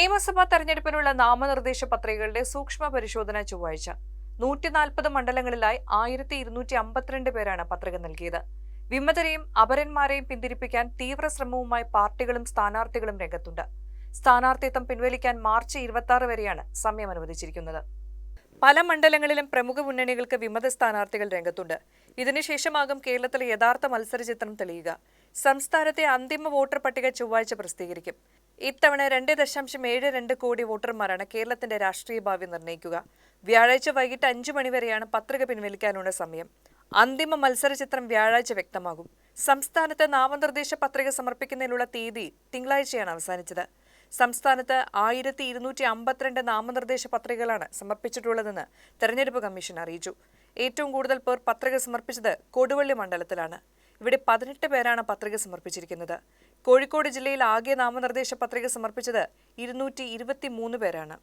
നിയമസഭാ തെരഞ്ഞെടുപ്പിനുള്ള നാമനിർദ്ദേശ പത്രികകളുടെ സൂക്ഷ്മ പരിശോധന ചൊവ്വാഴ്ച 140 മണ്ഡലങ്ങളിലായി 1252 പേരാണ് പത്രിക നൽകിയത്. വിമതരെയും അപരന്മാരെയും പിന്തിരിപ്പിക്കാൻ തീവ്ര ശ്രമവുമായി പാർട്ടികളും സ്ഥാനാർത്ഥികളും രംഗത്തുണ്ട്. സ്ഥാനാർത്ഥിത്വം പിൻവലിക്കാൻ മാർച്ച് 26 വരെയാണ് സമയം അനുവദിച്ചിരിക്കുന്നത്. പല മണ്ഡലങ്ങളിലും പ്രമുഖ മുന്നണികൾക്ക് വിമത സ്ഥാനാർത്ഥികൾ രംഗത്തുണ്ട്. ഇതിനുശേഷമാകും കേരളത്തിലെ യഥാർത്ഥ മത്സരചിത്രം തെളിയുക. സംസ്ഥാനത്തെ അന്തിമ വോട്ടർ പട്ടിക ചൊവ്വാഴ്ച പ്രസിദ്ധീകരിക്കും. ഇത്തവണ 2.72 കോടി വോട്ടർമാരാണ് കേരളത്തിന്റെ രാഷ്ട്രീയ ഭാവി നിർണ്ണയിക്കുക. വ്യാഴാഴ്ച വൈകിട്ട് 5 മണിവരെയാണ് പത്രിക പിൻവലിക്കാനുള്ള സമയം. അന്തിമ മത്സരചിത്രം വ്യാഴാഴ്ച വ്യക്തമാകും. സംസ്ഥാനത്ത് നാമനിർദ്ദേശ പത്രിക സമർപ്പിക്കുന്നതിനുള്ള തീയതി തിങ്കളാഴ്ചയാണ് അവസാനിച്ചത്. സംസ്ഥാനത്ത് 1252 നാമനിർദ്ദേശ പത്രികകളാണ് സമർപ്പിച്ചിട്ടുള്ളതെന്ന് തെരഞ്ഞെടുപ്പ് കമ്മീഷൻ അറിയിച്ചു. ഏറ്റവും കൂടുതൽ പേർ പത്രിക സമർപ്പിച്ചത് കൊടുവള്ളി മണ്ഡലത്തിലാണ്. ഇവിടെ 18 പേരാണ് പത്രിക സമർപ്പിച്ചിരിക്കുന്നത്. കോഴിക്കോട് ജില്ലയിൽ ആകെ നാമനിർദ്ദേശ പത്രിക സമർപ്പിച്ചത് 223 പേരാണ്.